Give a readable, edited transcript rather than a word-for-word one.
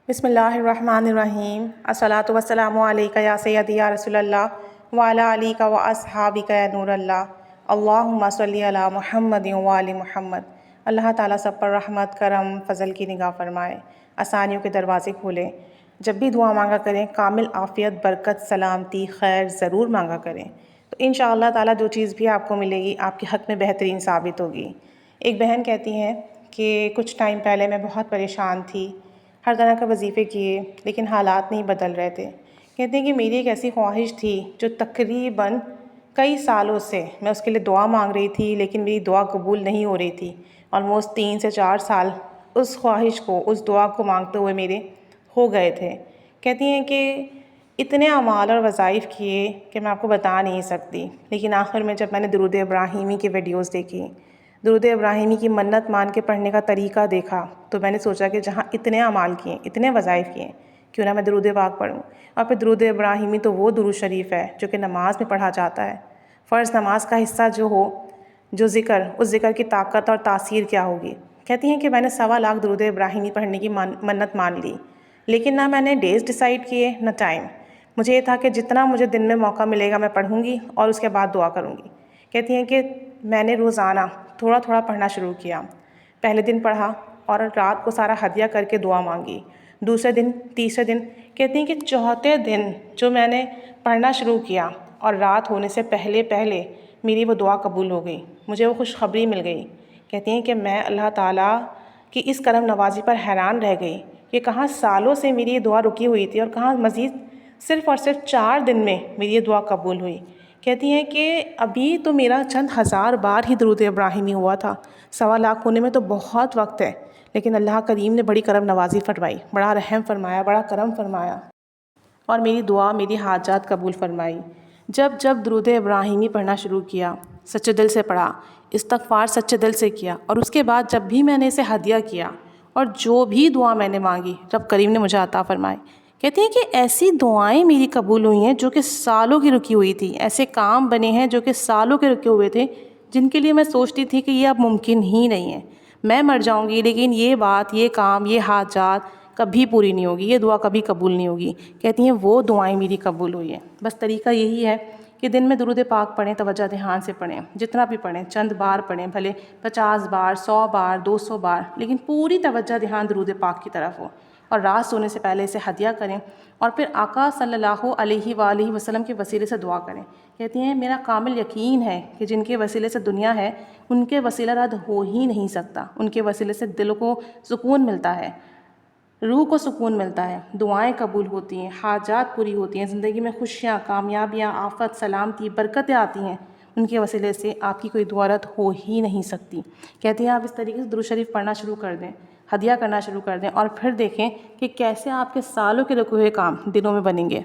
بسم اللہ الرحمن الرحیم الصلاۃ والسلام علیک یا سیدی یا رسول اللہ وعلی علیک و اصحابک یا نور اللہ اللہم صلی علی محمد وعلی محمد۔ اللہ تعالیٰ سب پر رحمت، کرم، فضل کی نگاہ فرمائے، آسانیوں کے دروازے کھولے۔ جب بھی دعا مانگا کریں کامل عافیت، برکت، سلامتی، خیر ضرور مانگا کریں، تو انشاءاللہ تعالیٰ جو چیز بھی آپ کو ملے گی آپ کے حق میں بہترین ثابت ہوگی۔ ایک بہن کہتی ہیں کہ کچھ ٹائم پہلے میں بہت پریشان تھی، ہر طرح کے وظیفے کیے لیکن حالات نہیں بدل رہے تھے۔ کہتے ہیں کہ میری ایک ایسی خواہش تھی جو تقریباً کئی سالوں سے میں اس کے لیے دعا مانگ رہی تھی لیکن میری دعا قبول نہیں ہو رہی تھی۔ آلموسٹ 3 سے 4 سال اس خواہش کو، اس دعا کو مانگتے ہوئے میرے ہو گئے تھے۔ کہتی ہیں کہ اتنے اعمال اور وظائف کیے کہ میں آپ کو بتا نہیں سکتی، لیکن آخر میں جب میں نے درود ابراہیمی کی ویڈیوز دیکھی، درود ابراہیمی کی منت مان کے پڑھنے کا طریقہ دیکھا، تو میں نے سوچا کہ جہاں اتنے اعمال کیے، اتنے وظائف کیے، کیوں نہ میں درود پاک پڑھوں۔ اور پھر درود ابراہیمی تو وہ درود شریف ہے جو کہ نماز میں پڑھا جاتا ہے۔ فرض نماز کا حصہ جو ہو، جو ذکر، اس ذکر کی طاقت اور تاثیر کیا ہوگی۔ کہتی ہیں کہ میں نے 1.25 لاکھ درود ابراہیمی پڑھنے کی منت مان لی، لیکن نہ میں نے ڈیز ڈیسائیڈ کیے نہ ٹائم۔ مجھے یہ تھا کہ جتنا مجھے دن میں موقع ملے گا میں پڑھوں گی اور اس کے بعد دعا کروں گی۔ کہتی ہیں کہ میں نے روزانہ تھوڑا تھوڑا پڑھنا شروع کیا۔ پہلے دن پڑھا اور رات کو سارا ہدیہ کر کے دعا مانگی، دوسرے دن، تیسرے دن۔ کہتی ہیں کہ چوتھے دن جو میں نے پڑھنا شروع کیا اور رات ہونے سے پہلے پہلے میری وہ دعا قبول ہو گئی، مجھے وہ خوشخبری مل گئی۔ کہتی ہیں کہ میں اللہ تعالیٰ کی اس کرم نوازی پر حیران رہ گئی کہ کہاں سالوں سے میری یہ دعا رکی ہوئی تھی اور کہاں مزید صرف اور صرف 4 دن میں میری یہ دعا قبول ہوئی۔ کہتی ہیں کہ ابھی تو میرا چند ہزار بار ہی درود ابراہیمی ہوا تھا، 1.25 لاکھ ہونے میں تو بہت وقت ہے، لیکن اللہ کریم نے بڑی کرم نوازی فرمائی، بڑا رحم فرمایا، بڑا کرم فرمایا اور میری دعا، میری حاجات قبول فرمائی۔ جب جب درود ابراہیمی پڑھنا شروع کیا، سچے دل سے پڑھا، استغفار سچے دل سے کیا، اور اس کے بعد جب بھی میں نے اسے ہدیہ کیا اور جو بھی دعا میں نے مانگی رب کریم نے مجھے عطا فرمائی۔ کہتی ہیں کہ ایسی دعائیں میری قبول ہوئی ہیں جو کہ سالوں کی رکی ہوئی تھی، ایسے کام بنے ہیں جو کہ سالوں کے رکے ہوئے تھے، جن کے لیے میں سوچتی تھی کہ یہ اب ممکن ہی نہیں ہے، میں مر جاؤں گی لیکن یہ بات، یہ کام، یہ حاجات کبھی پوری نہیں ہوگی، یہ دعا کبھی قبول نہیں ہوگی۔ کہتی ہیں وہ دعائیں میری قبول ہوئی ہیں۔ بس طریقہ یہی ہے کہ دن میں درود پاک پڑھیں، توجہ دھیان سے پڑھیں، جتنا بھی پڑھیں، چند بار پڑھیں، بھلے 50 بار، 100 بار، 200 بار، لیکن پوری توجہ دھیان درود پاک کی طرف ہو، اور رات سونے سے پہلے اسے ہدیہ کریں اور پھر آقا صلی اللہ علیہ وآلہ وسلم کے وسیلے سے دعا کریں۔ کہتی ہیں میرا کامل یقین ہے کہ جن کے وسیلے سے دنیا ہے ان کے وسیلہ رد ہو ہی نہیں سکتا، ان کے وسیلے سے دل کو سکون ملتا ہے، روح کو سکون ملتا ہے، دعائیں قبول ہوتی ہیں، حاجات پوری ہوتی ہیں، زندگی میں خوشیاں، کامیابیاں، آفت، سلامتی، برکتیں آتی ہیں، ان کے وسیلے سے آپ کی کوئی دعا رد ہو ہی نہیں سکتی۔ کہتی ہیں آپ اس طریقے سے درود شریف پڑھنا شروع کر دیں، ہدیہ کرنا شروع کر دیں، اور پھر دیکھیں کہ کیسے آپ کے سالوں کے رکے ہوئے کام دنوں میں بنیں گے۔